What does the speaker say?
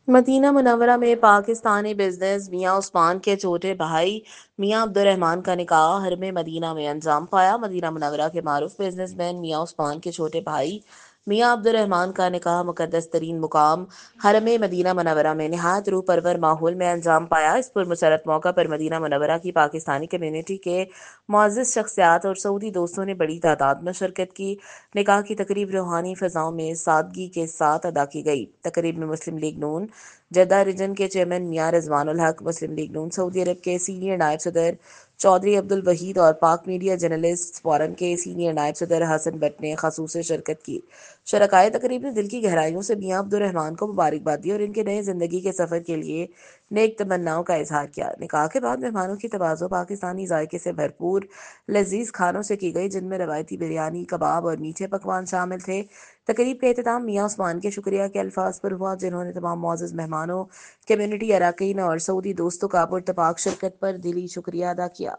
مدینہ منورہ میں پاکستانی بزنس میاں عثمان کے چھوٹے بھائی میاں عبد الرحمان کا نکاح حرم مدینہ میں انجام پایا۔ مدینہ منورہ کے معروف بزنس مین میاں عثمان کے چھوٹے بھائی میاں عبد الرحمان کا نکاح مقدس ترین مقام حرم مدینہ منورہ میں نہایت روح پرور ماحول میں انجام پایا۔ اس پرمسرت موقع پر مدینہ منورہ کی پاکستانی کمیونٹی کے معزز شخصیات اور سعودی دوستوں نے بڑی تعداد میں شرکت کی۔ نکاح کی تقریب روحانی فضاؤں میں سادگی کے ساتھ ادا کی گئی۔ تقریب میں مسلم لیگ نون جدہ ریجن کے چیئرمین میاں رضوان الحق، مسلم لیگ نون سعودی عرب کے سینئر نائب صدر چودھری عبد الوحید اور پاک میڈیا جرنلسٹ فورم کے سینئر نائب صدر حسن بٹ نے خصوصی شرکت کی۔ شرکائے تقریب نے دل کی گہرائیوں سے میاں عبد الرحمان کو مبارکباد دی اور ان کے نئے زندگی کے سفر کے لیے نیک تمناؤں کا اظہار کیا۔ نکاح کے بعد مہمانوں کی تواضع پاکستانی ذائقے سے بھرپور لذیذ کھانوں سے کی گئی، جن میں روایتی بریانی، کباب اور میٹھے پکوان شامل تھے۔ تقریب کا اختتام میاں عثمان کے شکریہ کے الفاظ پر ہوا، جنہوں نے تمام معزز مہمانوں، کمیونٹی اراکین اور سعودی دوستوں کا پرتپاک شرکت پر دلی شکریہ ادا کیا۔